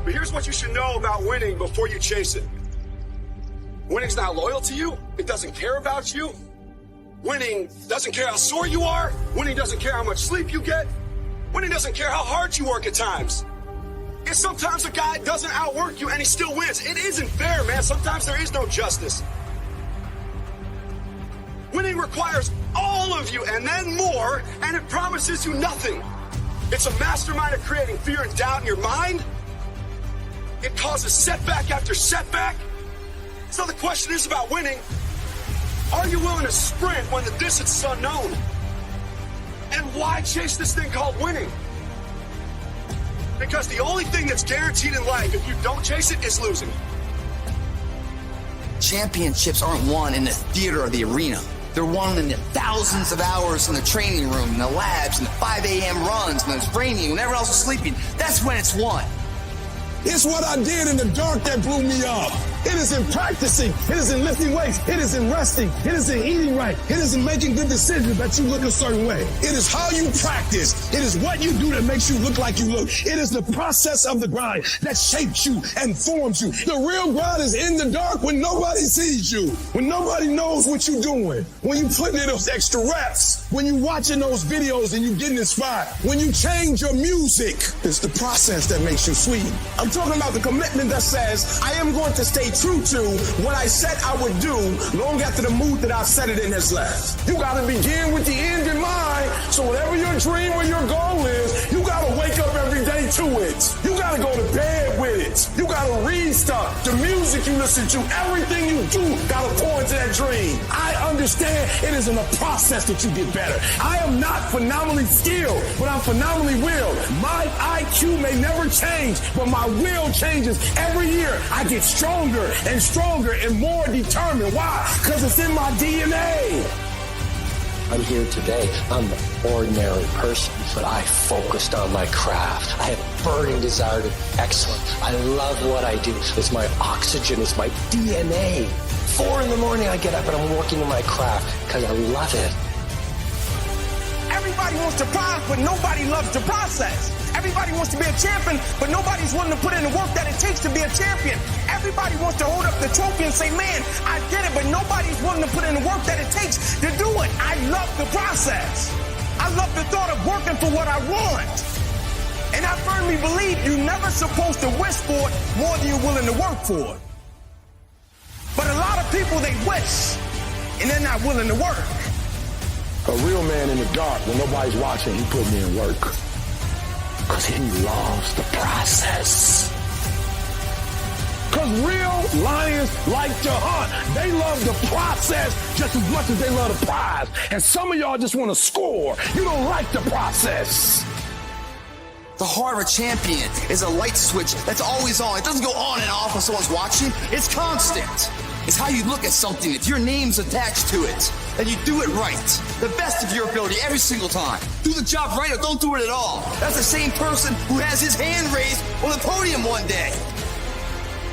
But here's what you should know about winning before you chase it. Winning's not loyal to you. It doesn't care about you. Winning doesn't care how sore you are. Winning doesn't care how much sleep you get. Winning doesn't care how hard you work at times. And sometimes a guy doesn't outwork you and he still wins. It isn't fair, man. Sometimes there is no justice. Winning requires all of you and then more, and it promises you nothing. It's a mastermind of creating fear and doubt in your mind. It causes setback after setback. So the question is about winning. Are you willing to sprint when the distance is unknown? And why chase this thing called winning? Because the only thing that's guaranteed in life, if you don't chase it, is losing. Championships aren't won in the theater or the arena. They're won in the thousands of hours in the training room, in the labs, in the 5 a.m. runs, when it's raining, when everyone else is sleeping. That's when it's won. It's what I did in the dark that blew me up. It is in practicing. It is in lifting weights. It is in resting. It is in eating right. It is in making good decisions that you look a certain way. It is how you practice. It is what you do that makes you look like you look. It is the process of the grind that shapes you and forms you. The real grind is in the dark when nobody sees you, when nobody knows what you're doing, when you putting in those extra reps, when you watching those videos and you getting inspired, when you change your music. It's the process that makes you sweet. I'm talking about the commitment that says, I am going to stay true to what I said I would do long after the mood that I've set it in has left. You got to begin with the end in mind. So whatever your dream or your goal is, you got to wake up every day to it. You got to go to bed with it. You got to read stuff. The music you listen to, everything you do got to pour into that dream. I understand it is in a process that you get better. I am not phenomenally skilled, but I'm phenomenally willed. My IQ may never change, but my will changes every year. I get stronger and stronger and more determined. Why? Because it's in my DNA. I'm here today. I'm an ordinary person, but I focused on my craft. I have a burning desire to be excellent. I love what I do. It's my oxygen. It's my DNA. 4 in the morning I get up and I'm working on my craft because I love it. Everybody wants to prize, but nobody loves the process. Everybody wants to be a champion, but nobody's willing to put in the work that it takes to be a champion. Everybody wants to hold up the trophy and say, man, I did it, but nobody's willing to put in the work that it takes to do it. I love the process. I love the thought of working for what I want. And I firmly believe you're never supposed to wish for it more than you're willing to work for it. But a lot of people, they wish, and they're not willing to work. A real man in the dark, when nobody's watching, he put me in work. Because he loves the process. Because real lions like to hunt. They love the process just as much as they love the prize. And some of y'all just want to score. You don't like the process. The heart of a champion is a light switch that's always on. It doesn't go on and off when someone's watching. It's constant. It's how you look at something. If your name's attached to it, and you do it right, the best of your ability every single time. Do the job right or don't do it at all. That's the same person who has his hand raised on the podium one day.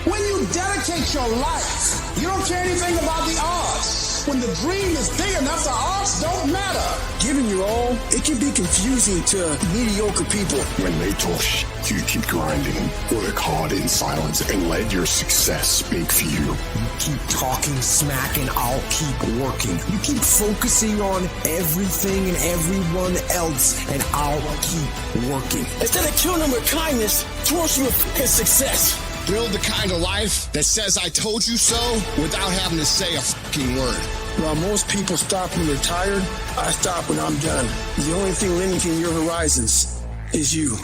When you dedicate your life, you don't care anything about the odds. When the dream is big enough, the odds don't matter. Giving your all, it can be confusing to mediocre people. When they talk shit, you keep grinding, work hard in silence, and let your success speak for you. You keep talking smack and I'll keep working. You keep focusing on everything and everyone else and I'll keep working. Instead of killing them with kindness, towards you with success. Build the kind of life that says I told you so without having to say a fucking word. While most people stop when they're tired, I stop when I'm done. The only thing limiting your horizons is you.